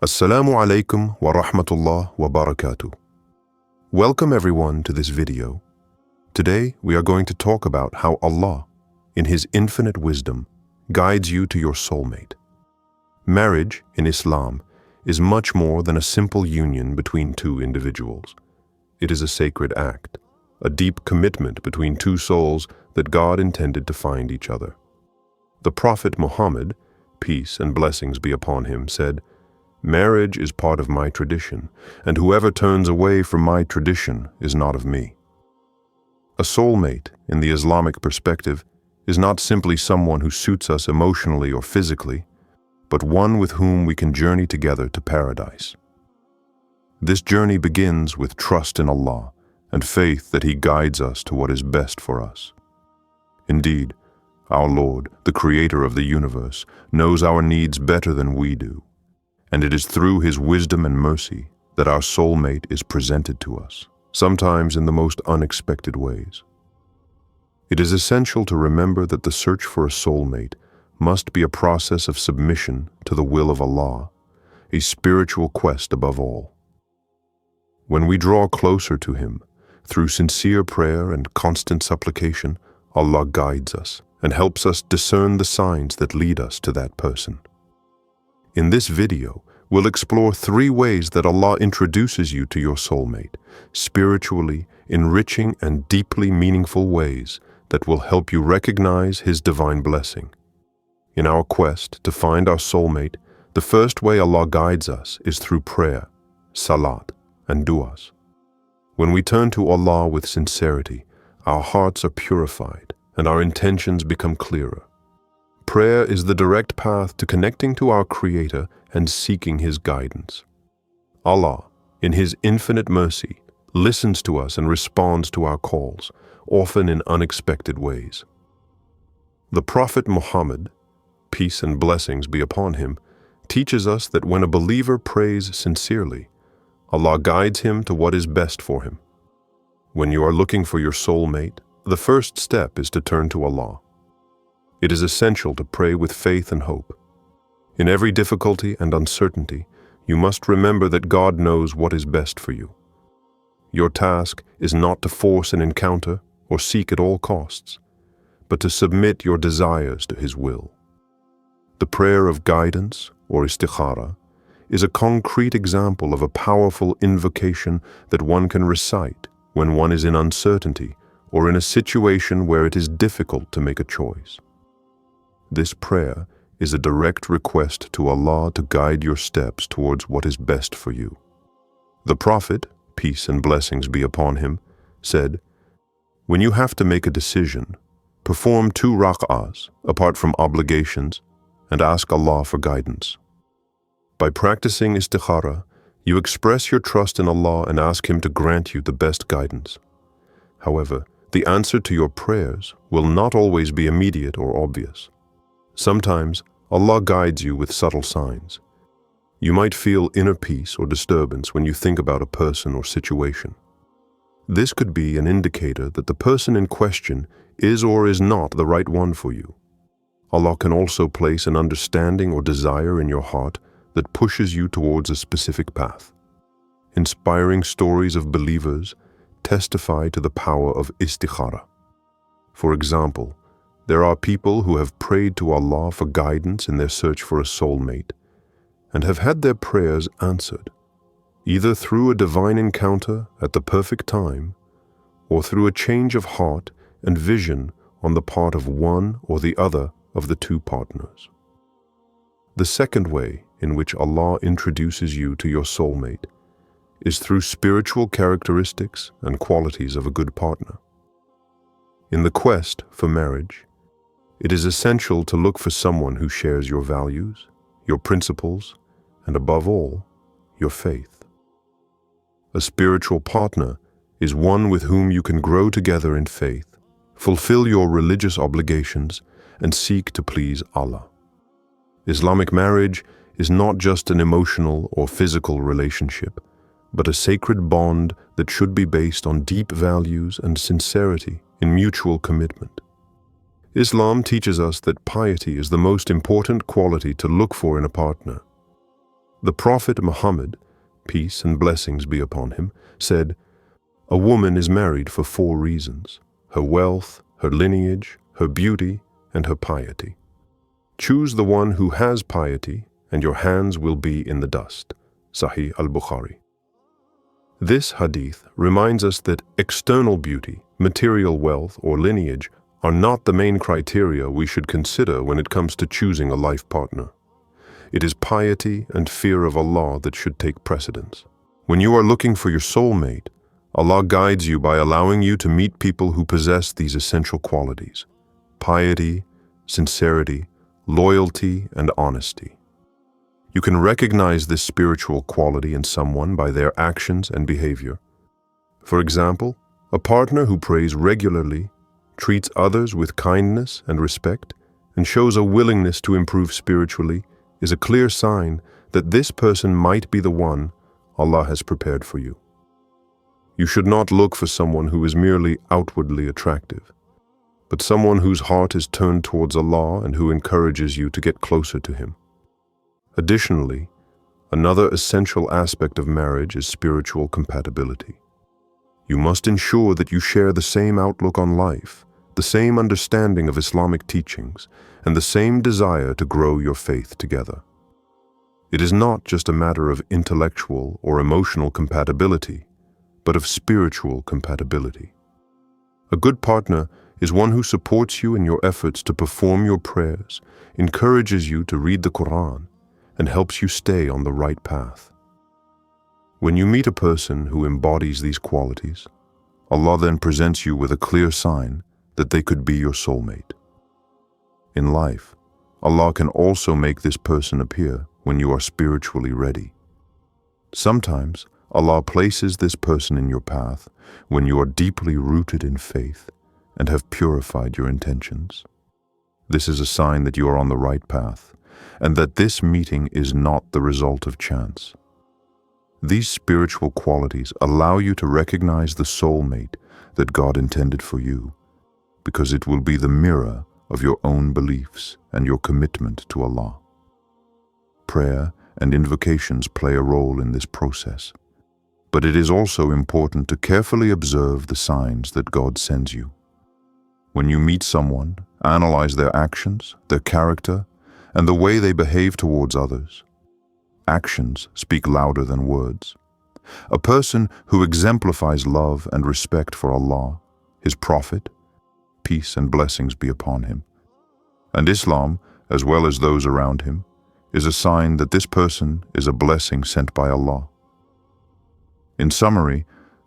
Assalamu alaikum wa rahmatullah wa barakatuh. Welcome everyone to this video. Today we are going to talk about how Allah, in His infinite wisdom, guides you to your soulmate. Marriage in Islam is much more than a simple union between two individuals. It is a sacred act, a deep commitment between two souls that God intended to find each other. The Prophet Muhammad, peace and blessings be upon him, said, "Marriage is part of my tradition, and whoever turns away from my tradition is not of me." A soulmate, in the Islamic perspective, is not simply someone who suits us emotionally or physically, but one with whom we can journey together to paradise. This journey begins with trust in Allah and faith that He guides us to what is best for us. Indeed, our Lord, the Creator of the universe, knows our needs better than we do, and it is through His wisdom and mercy that our soulmate is presented to us, sometimes in the most unexpected ways. It is essential to remember that the search for a soulmate must be a process of submission to the will of Allah, a spiritual quest above all. When we draw closer to Him, through sincere prayer and constant supplication, Allah guides us and helps us discern the signs that lead us to that person. In this video, we'll explore 3 ways that Allah introduces you to your soulmate, spiritually enriching and deeply meaningful ways that will help you recognize His divine blessing. In our quest to find our soulmate, the first way Allah guides us is through prayer, salat, and du'as. When we turn to Allah with sincerity, our hearts are purified and our intentions become clearer. Prayer is the direct path to connecting to our Creator and seeking His guidance. Allah, in His infinite mercy, listens to us and responds to our calls, often in unexpected ways. The Prophet Muhammad, peace and blessings be upon him, teaches us that when a believer prays sincerely, Allah guides him to what is best for him. When you are looking for your soulmate, the first step is to turn to Allah. It is essential to pray with faith and hope. In every difficulty and uncertainty, you must remember that God knows what is best for you. Your task is not to force an encounter or seek at all costs, but to submit your desires to His will. The prayer of guidance, or istikhara, is a concrete example of a powerful invocation that one can recite when one is in uncertainty or in a situation where it is difficult to make a choice. This prayer is a direct request to Allah to guide your steps towards what is best for you. The Prophet, peace and blessings be upon him, said, "When you have to make a decision, perform 2 rak'ahs apart from obligations and ask Allah for guidance. By practicing istikhara, you express your trust in Allah and ask Him to grant you the best guidance. However, the answer to your prayers will not always be immediate or obvious. Sometimes, Allah guides you with subtle signs. You might feel inner peace or disturbance when you think about a person or situation. This could be an indicator that the person in question is or is not the right one for you. Allah can also place an understanding or desire in your heart that pushes you towards a specific path. Inspiring stories of believers testify to the power of istikhara. For example, there are people who have prayed to Allah for guidance in their search for a soulmate and have had their prayers answered, either through a divine encounter at the perfect time or through a change of heart and vision on the part of one or the other of the 2 partners. The second way in which Allah introduces you to your soulmate is through spiritual characteristics and qualities of a good partner. In the quest for marriage, it is essential to look for someone who shares your values, your principles, and above all, your faith. A spiritual partner is one with whom you can grow together in faith, fulfill your religious obligations, and seek to please Allah. Islamic marriage is not just an emotional or physical relationship, but a sacred bond that should be based on deep values and sincerity in mutual commitment. Islam teaches us that piety is the most important quality to look for in a partner. The Prophet Muhammad, peace and blessings be upon him, said, "A woman is married for 4 reasons: her wealth, her lineage, her beauty, and her piety. Choose the one who has piety, and your hands will be in the dust." Sahih al-Bukhari. This hadith reminds us that external beauty, material wealth, or lineage are not the main criteria we should consider when it comes to choosing a life partner. It is piety and fear of Allah that should take precedence. When you are looking for your soulmate, Allah guides you by allowing you to meet people who possess these essential qualities: piety, sincerity, loyalty, and honesty. You can recognize this spiritual quality in someone by their actions and behavior. For example, a partner who prays regularly, treats others with kindness and respect, and shows a willingness to improve spiritually is a clear sign that this person might be the one Allah has prepared for you. You should not look for someone who is merely outwardly attractive, but someone whose heart is turned towards Allah and who encourages you to get closer to Him. Additionally, another essential aspect of marriage is spiritual compatibility. You must ensure that you share the same outlook on life, the same understanding of Islamic teachings, and the same desire to grow your faith together. It is not just a matter of intellectual or emotional compatibility, but of spiritual compatibility. A good partner is one who supports you in your efforts to perform your prayers, encourages you to read the Quran, and helps you stay on the right path. When you meet a person who embodies these qualities, Allah then presents you with a clear sign that they could be your soulmate. In life, Allah can also make this person appear when you are spiritually ready. Sometimes, Allah places this person in your path when you are deeply rooted in faith and have purified your intentions. This is a sign that you are on the right path, and that this meeting is not the result of chance. These spiritual qualities allow you to recognize the soulmate that God intended for you, because it will be the mirror of your own beliefs and your commitment to Allah. Prayer and invocations play a role in this process, but it is also important to carefully observe the signs that God sends you. When you meet someone, analyze their actions, their character, and the way they behave towards others. Actions speak louder than words. A person who exemplifies love and respect for Allah, His Prophet, peace and blessings be upon him, and Islam, as well as those around him, is a sign that this person is a blessing sent by Allah. In summary,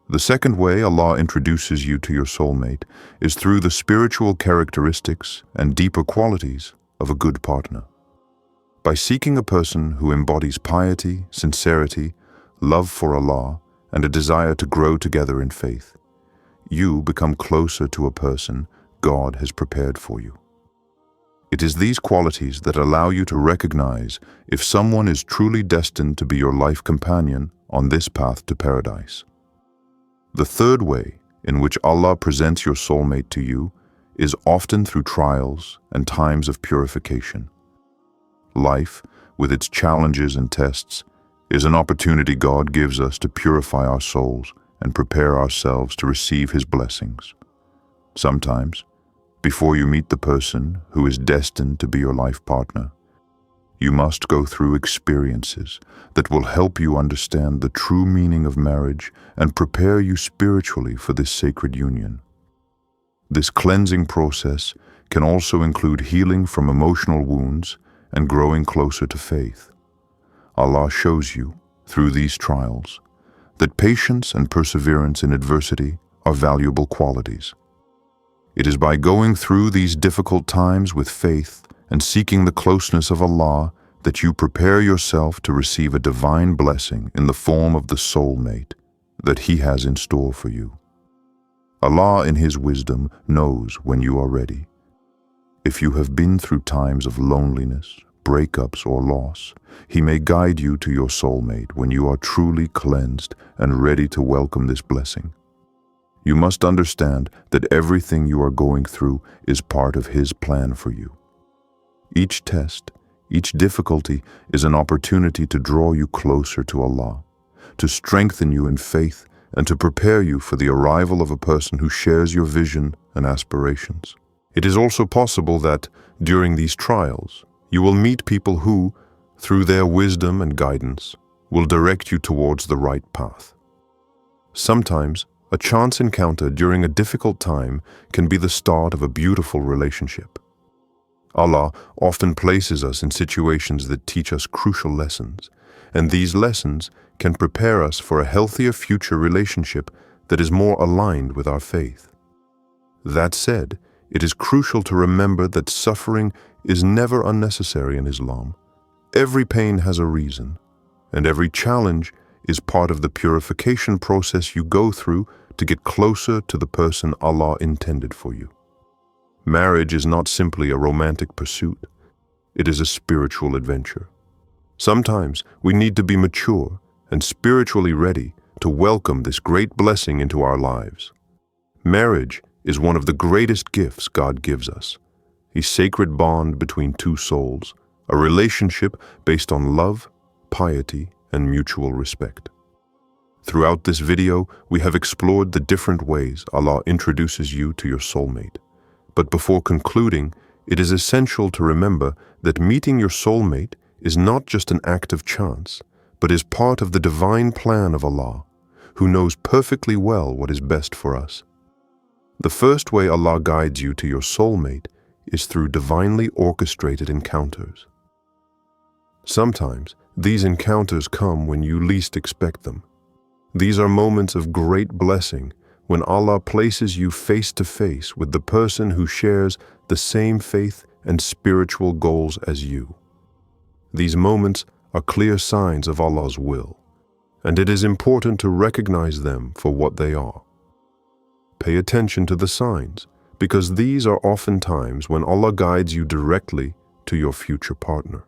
the second way Allah introduces you to your soulmate is through the spiritual characteristics and deeper qualities of a good partner. By seeking a person who embodies piety, sincerity, love for Allah, and a desire to grow together in faith, you become closer to a person God has prepared for you. It is these qualities that allow you to recognize if someone is truly destined to be your life companion on this path to paradise. The third way in which Allah presents your soulmate to you is often through trials and times of purification. Life, with its challenges and tests, is an opportunity God gives us to purify our souls and prepare ourselves to receive His blessings. Sometimes, before you meet the person who is destined to be your life partner, you must go through experiences that will help you understand the true meaning of marriage and prepare you spiritually for this sacred union. This cleansing process can also include healing from emotional wounds and growing closer to faith. Allah shows you, through these trials, that patience and perseverance in adversity are valuable qualities. It is by going through these difficult times with faith and seeking the closeness of Allah that you prepare yourself to receive a divine blessing in the form of the soulmate that He has in store for you. Allah, in His wisdom, knows when you are ready. If you have been through times of loneliness, breakups, or loss, He may guide you to your soulmate when you are truly cleansed and ready to welcome this blessing. You must understand that everything you are going through is part of His plan for you. Each test, Each difficulty is an opportunity to draw you closer to Allah, to strengthen you in faith, and to prepare you for the arrival of a person who shares your vision and aspirations. It is also possible that, during these trials, you will meet people who, through their wisdom and guidance, will direct you towards the right path. Sometimes, a chance encounter during a difficult time can be the start of a beautiful relationship. Allah often places us in situations that teach us crucial lessons, and these lessons can prepare us for a healthier future relationship that is more aligned with our faith. That said, it is crucial to remember that suffering is never unnecessary in Islam. Every pain has a reason, and every challenge is part of the purification process you go through to get closer to the person Allah intended for you. Marriage is not simply a romantic pursuit. It is a spiritual adventure. Sometimes we need to be mature and spiritually ready to welcome this great blessing into our lives. Marriage is one of the greatest gifts God gives us, a sacred bond between two souls, a relationship based on love, piety, and mutual respect. Throughout this video, we have explored the different ways Allah introduces you to your soulmate. But before concluding, it is essential to remember that meeting your soulmate is not just an act of chance, but is part of the divine plan of Allah, who knows perfectly well what is best for us. The first way Allah guides you to your soulmate is through divinely orchestrated encounters. Sometimes, these encounters come when you least expect them. These are moments of great blessing when Allah places you face to face with the person who shares the same faith and spiritual goals as you. These moments are clear signs of Allah's will, and it is important to recognize them for what they are. Pay attention to the signs, because these are often times when Allah guides you directly to your future partner.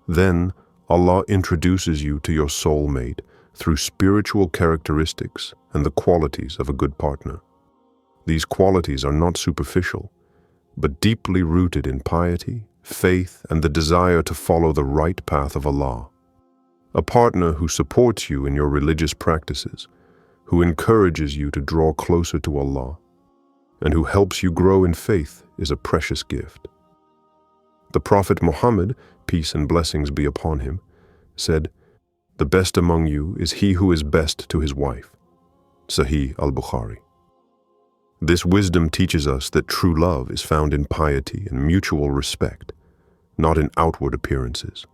Then, Allah introduces you to your soulmate through spiritual characteristics and the qualities of a good partner. These qualities are not superficial, but deeply rooted in piety, faith, and the desire to follow the right path of Allah. A partner who supports you in your religious practices, who encourages you to draw closer to Allah, and who helps you grow in faith is a precious gift. The Prophet Muhammad, peace and blessings be upon him, said, "The best among you is he who is best to his wife." Sahih al-Bukhari. This wisdom teaches us that true love is found in piety and mutual respect, not in outward appearances.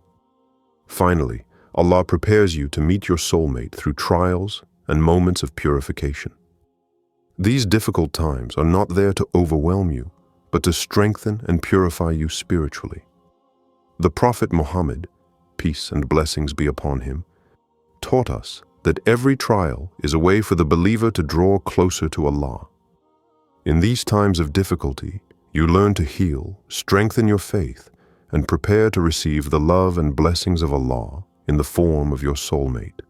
Finally, Allah prepares you to meet your soulmate through trials and moments of purification. These difficult times are not there to overwhelm you, but to strengthen and purify you spiritually. The Prophet Muhammad, peace and blessings be upon him, taught us that every trial is a way for the believer to draw closer to Allah. In these times of difficulty, you learn to heal, strengthen your faith, and prepare to receive the love and blessings of Allah in the form of your soulmate.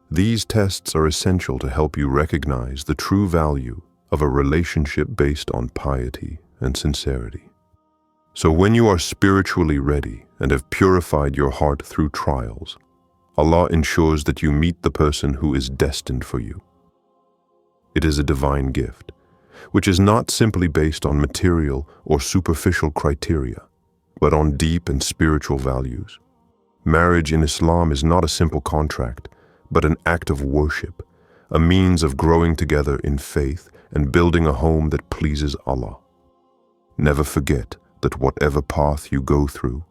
These tests are essential to help you recognize the true value of a relationship based on piety and sincerity. So when you are spiritually ready and have purified your heart through trials, Allah ensures that you meet the person who is destined for you. It is a divine gift, which is not simply based on material or superficial criteria, but on deep and spiritual values. Marriage in Islam is not a simple contract, but an act of worship, a means of growing together in faith and building a home that pleases Allah. Never forget that whatever path you go through,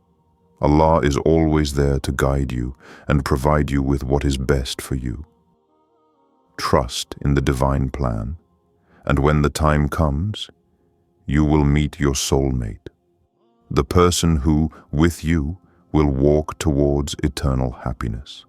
Allah is always there to guide you and provide you with what is best for you. Trust in the divine plan, and when the time comes, you will meet your soulmate, the person who, with you, will walk towards eternal happiness.